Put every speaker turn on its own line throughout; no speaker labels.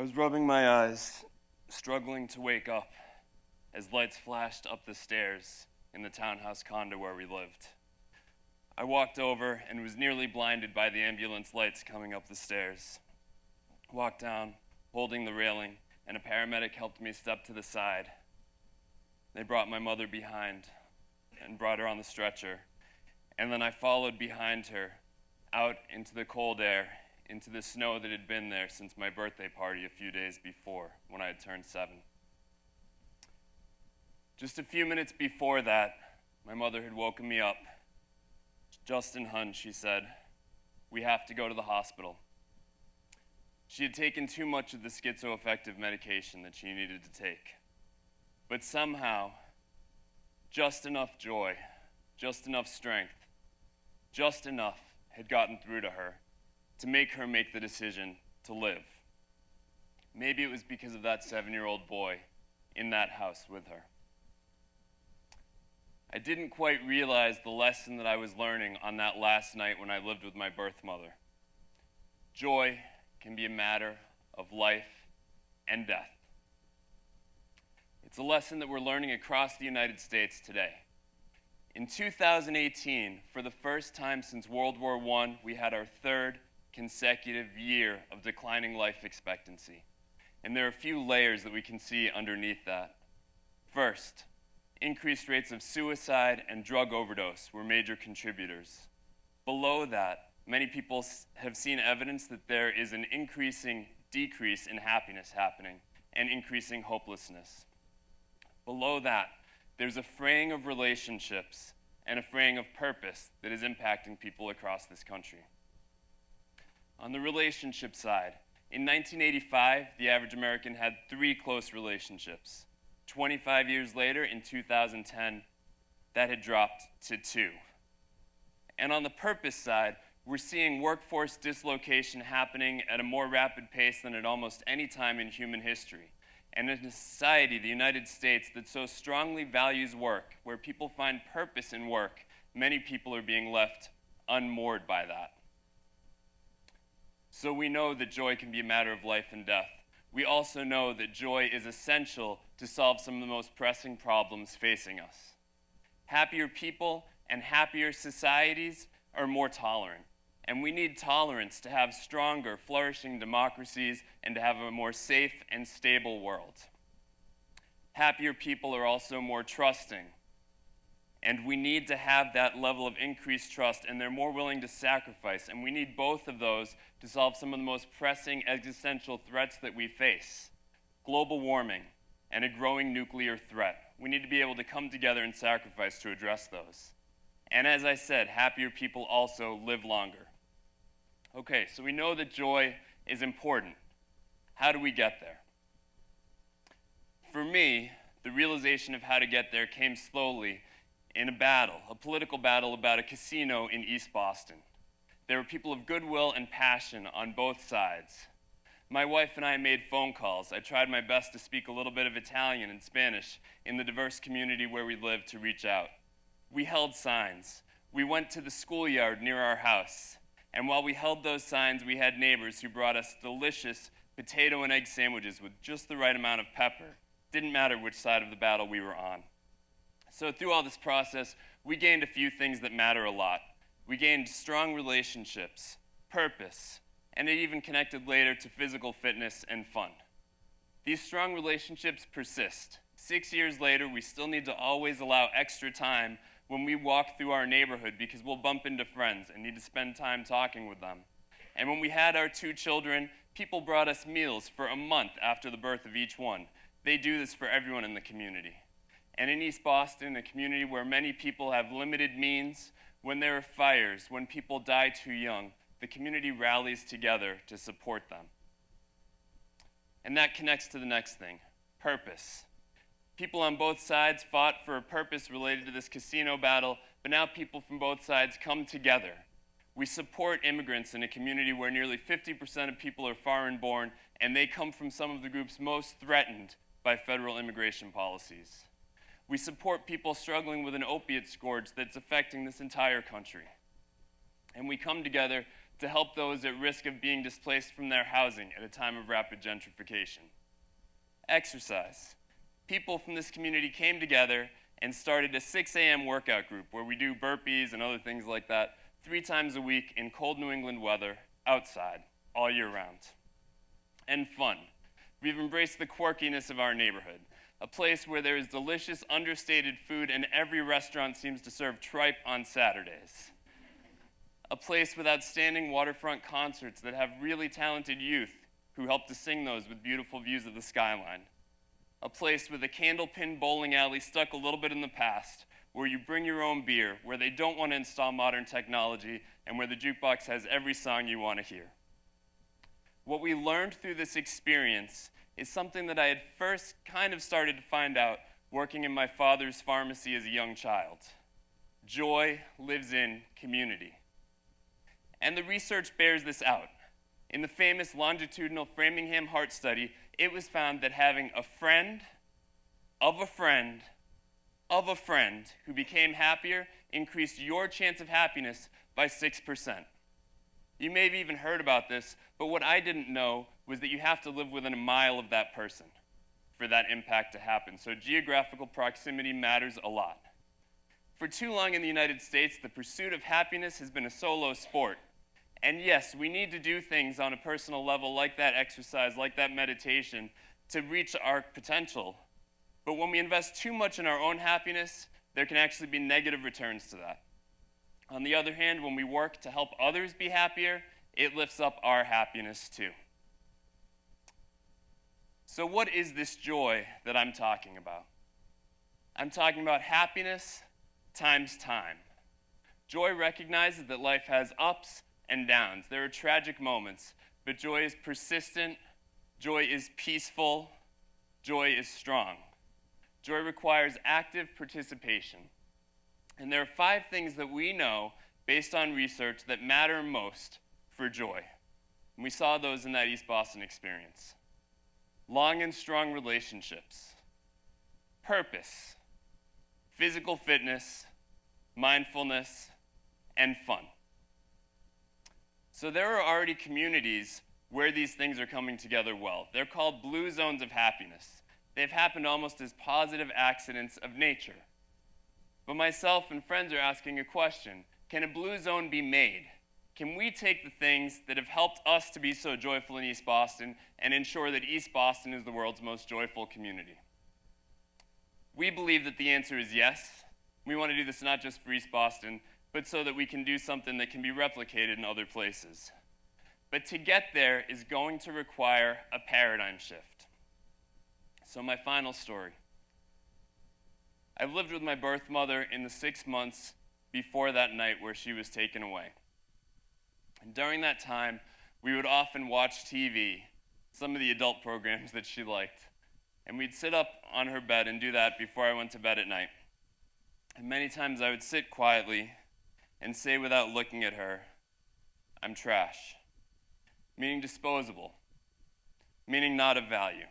was rubbing my eyes, struggling to wake up, as lights flashed up the stairs in the townhouse condo where we lived. I walked over and was nearly blinded by the ambulance lights coming up the stairs. Walked down, holding the railing, and a paramedic helped me step to the side. They brought my mother behind and brought her on the stretcher, and then I followed behind her out into the cold air, into the snow that had been there since my birthday party a few days before, when I had turned 7. Just a few minutes before that, my mother had woken me up. "Justin Hun," she said, "we have to go to the hospital." She had taken too much of the schizoaffective medication that she needed to take. But somehow, just enough joy, just enough strength, just enough had gotten through to her to make her make the decision to live. Maybe it was because of that 7-year-old boy in that house with her. I didn't quite realize the lesson that I was learning on that last night when I lived with my birth mother. Joy can be a matter of life and death. It's a lesson that we're learning across the United States today. In 2018, for the first time since World War I, we had our 3rd consecutive year of declining life expectancy. And there are a few layers that we can see underneath that. First, increased rates of suicide and drug overdose were major contributors. Below that, many people have seen evidence that there is an increasing decrease in happiness happening and increasing hopelessness. Below that, there's a fraying of relationships and a fraying of purpose that is impacting people across this country. On the relationship side, in 1985, the average American had 3 close relationships. 25 years later, in 2010, that had dropped to 2. And on the purpose side, we're seeing workforce dislocation happening at a more rapid pace than at almost any time in human history. And in a society, the United States, that so strongly values work, where people find purpose in work, many people are being left unmoored by that. So we know that joy can be a matter of life and death. We also know that joy is essential to solve some of the most pressing problems facing us. Happier people and happier societies are more tolerant. And we need tolerance to have stronger, flourishing democracies and to have a more safe and stable world. Happier people are also more trusting. And we need to have that level of increased trust, and they're more willing to sacrifice. And we need both of those to solve some of the most pressing existential threats that we face. Global warming and a growing nuclear threat. We need to be able to come together and sacrifice to address those. And as I said, happier people also live longer. Okay, so we know that joy is important. How do we get there? For me, the realization of how to get there came slowly in a political battle about a casino in East Boston. There were people of goodwill and passion on both sides. My wife and I made phone calls. I tried my best to speak a little bit of Italian and Spanish in the diverse community where we lived to reach out. We held signs. We went to the schoolyard near our house. And while we held those signs, we had neighbors who brought us delicious potato and egg sandwiches with just the right amount of pepper. Didn't matter which side of the battle we were on. So through all this process, we gained a few things that matter a lot. We gained strong relationships, purpose, and it even connected later to physical fitness and fun. These strong relationships persist. 6 years later, we still need to always allow extra time when we walk through our neighborhood because we'll bump into friends and need to spend time talking with them. And when we had our 2 children, people brought us meals for a month after the birth of each one. They do this for everyone in the community. And in East Boston, a community where many people have limited means, when there are fires, when people die too young, the community rallies together to support them. And that connects to the next thing, purpose. People on both sides fought for a purpose related to this casino battle, but now people from both sides come together. We support immigrants in a community where nearly 50% of people are foreign-born, and they come from some of the groups most threatened by federal immigration policies. We support people struggling with an opiate scourge that's affecting this entire country. And we come together to help those at risk of being displaced from their housing at a time of rapid gentrification. Exercise. People from this community came together and started a 6 a.m. workout group where we do burpees and other things like that 3 times a week in cold New England weather, outside, all year round. And fun. We've embraced the quirkiness of our neighborhood, a place where there is delicious, understated food and every restaurant seems to serve tripe on Saturdays. A place with outstanding waterfront concerts that have really talented youth who help to sing those with beautiful views of the skyline. A place with a candlepin bowling alley stuck a little bit in the past, where you bring your own beer, where they don't want to install modern technology, and where the jukebox has every song you want to hear. What we learned through this experience is something that I had first kind of started to find out working in my father's pharmacy as a young child. Joy lives in community. And the research bears this out. In the famous longitudinal Framingham Heart Study, it was found that having a friend of a friend of a friend who became happier increased your chance of happiness by 6%. You may have even heard about this, but what I didn't know was that you have to live within a mile of that person for that impact to happen. So geographical proximity matters a lot. For too long in the United States, the pursuit of happiness has been a solo sport. And yes, we need to do things on a personal level like that exercise, like that meditation, to reach our potential. But when we invest too much in our own happiness, there can actually be negative returns to that. On the other hand, when we work to help others be happier, it lifts up our happiness too. So what is this joy that I'm talking about? I'm talking about happiness times time. Joy recognizes that life has ups and downs. There are tragic moments, but joy is persistent, joy is peaceful, joy is strong. Joy requires active participation. And there are 5 things that we know, based on research, that matter most for joy. And we saw those in that East Boston experience. Long and strong relationships, purpose, physical fitness, mindfulness, and fun. So there are already communities where these things are coming together well. They're called blue zones of happiness. They've happened almost as positive accidents of nature. But myself and friends are asking a question. Can a blue zone be made? Can we take the things that have helped us to be so joyful in East Boston and ensure that East Boston is the world's most joyful community? We believe that the answer is yes. We want to do this not just for East Boston, but so that we can do something that can be replicated in other places. But to get there is going to require a paradigm shift. So my final story. I've lived with my birth mother in the 6 months before that night where she was taken away. And during that time, we would often watch TV, some of the adult programs that she liked. And we'd sit up on her bed and do that before I went to bed at night. And many times I would sit quietly and say without looking at her, I'm trash. Meaning disposable. Meaning not of value.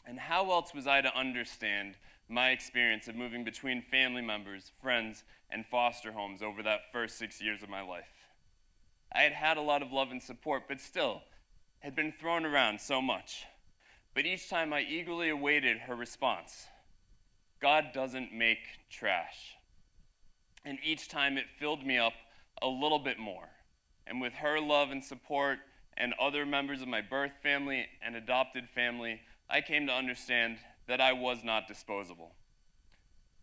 And how else was I to understand my experience of moving between family members, friends, and foster homes over that first 6 years of my life? I had had a lot of love and support, but still had been thrown around so much. But each time I eagerly awaited her response. God doesn't make trash. And each time it filled me up a little bit more. And with her love and support and other members of my birth family and adopted family, I came to understand that I was not disposable.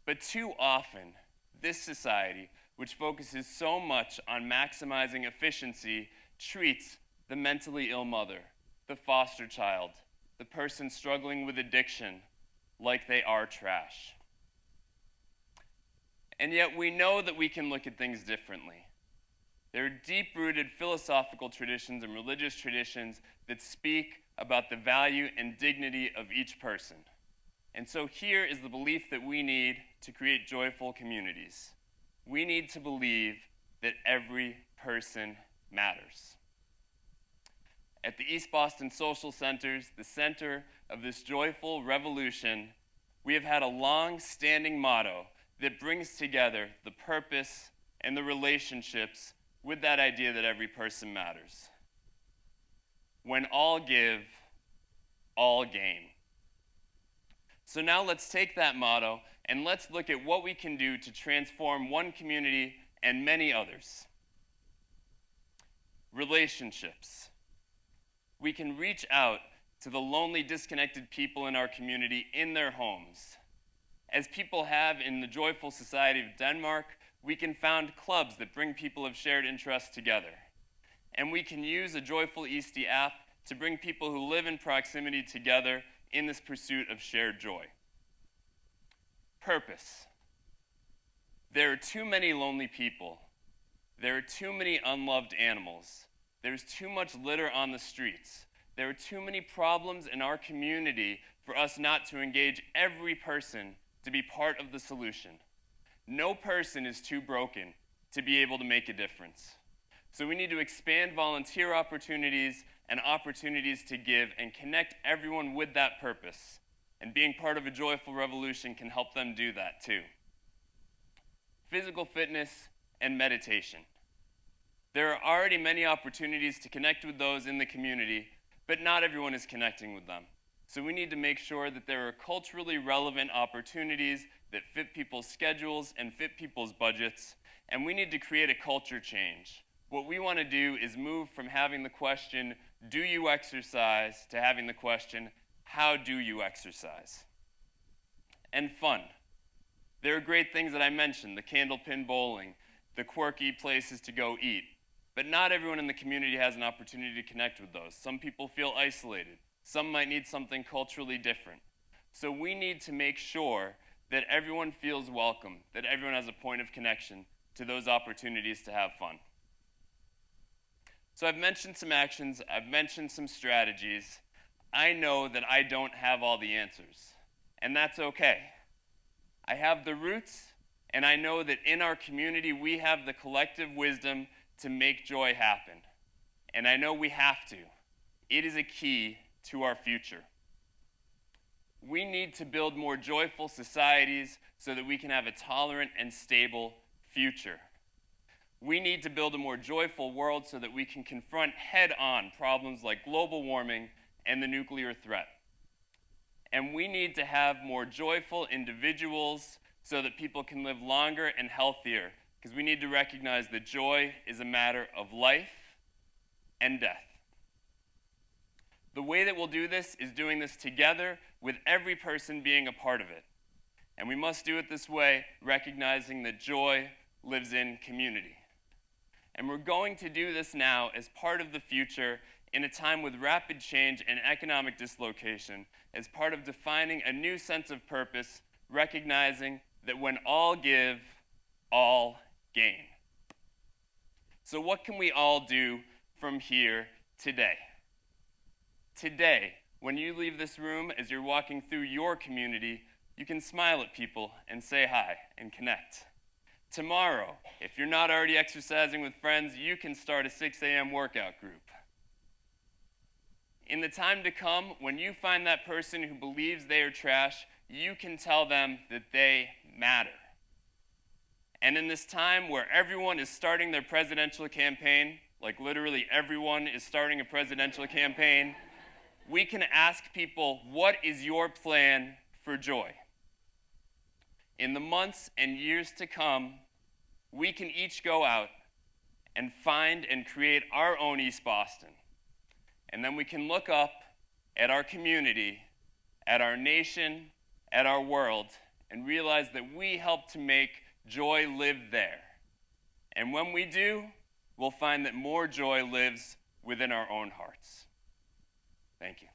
But too often, this society, which focuses so much on maximizing efficiency, treats the mentally ill mother, the foster child, the person struggling with addiction, like they are trash. And yet we know that we can look at things differently. There are deep-rooted philosophical traditions and religious traditions that speak about the value and dignity of each person. And so here is the belief that we need to create joyful communities. We need to believe that every person matters. At the East Boston Social Centers, the center of this joyful revolution, we have had a long-standing motto that brings together the purpose and the relationships with that idea that every person matters. When all give, all gain. So now let's take that motto and let's look at what we can do to transform one community and many others. Relationships. We can reach out to the lonely, disconnected people in our community in their homes. As people have in the joyful society of Denmark, we can found clubs that bring people of shared interests together. And we can use a Joyful Eastie app to bring people who live in proximity together in this pursuit of shared joy. Purpose. There are too many lonely people. There are too many unloved animals. There's too much litter on the streets. There are too many problems in our community for us not to engage every person to be part of the solution. No person is too broken to be able to make a difference. So we need to expand volunteer opportunities and opportunities to give and connect everyone with that purpose. And being part of a joyful revolution can help them do that too. Physical fitness and meditation. There are already many opportunities to connect with those in the community, but not everyone is connecting with them. So we need to make sure that there are culturally relevant opportunities that fit people's schedules and fit people's budgets, and we need to create a culture change. What we want to do is move from having the question, do you exercise, to having the question, how do you exercise? And fun. There are great things that I mentioned, the candlepin bowling, the quirky places to go eat, but not everyone in the community has an opportunity to connect with those. Some people feel isolated. Some might need something culturally different. So we need to make sure that everyone feels welcome, that everyone has a point of connection to those opportunities to have fun. So I've mentioned some actions, I've mentioned some strategies. I know that I don't have all the answers, and that's okay. I have the roots, and I know that in our community we have the collective wisdom to make joy happen. And I know we have to. It is a key to our future. We need to build more joyful societies so that we can have a tolerant and stable future. We need to build a more joyful world so that we can confront head-on problems like global warming and the nuclear threat. And we need to have more joyful individuals so that people can live longer and healthier, because we need to recognize that joy is a matter of life and death. The way that we'll do this is doing this together with every person being a part of it. And we must do it this way, recognizing that joy lives in community. And we're going to do this now as part of the future in a time with rapid change and economic dislocation, as part of defining a new sense of purpose, recognizing that when all give, all gain. So what can we all do from here today? Today, when you leave this room, as you're walking through your community, you can smile at people and say hi and connect. Tomorrow, if you're not already exercising with friends, you can start a 6 a.m. workout group. In the time to come, when you find that person who believes they are trash, you can tell them that they matter. And in this time where everyone is starting their presidential campaign, like literally everyone is starting a presidential campaign, we can ask people, what is your plan for joy? In the months and years to come, we can each go out and find and create our own East Boston. And then we can look up at our community, at our nation, at our world, and realize that we help to make joy live there. And when we do, we'll find that more joy lives within our own hearts. Thank you.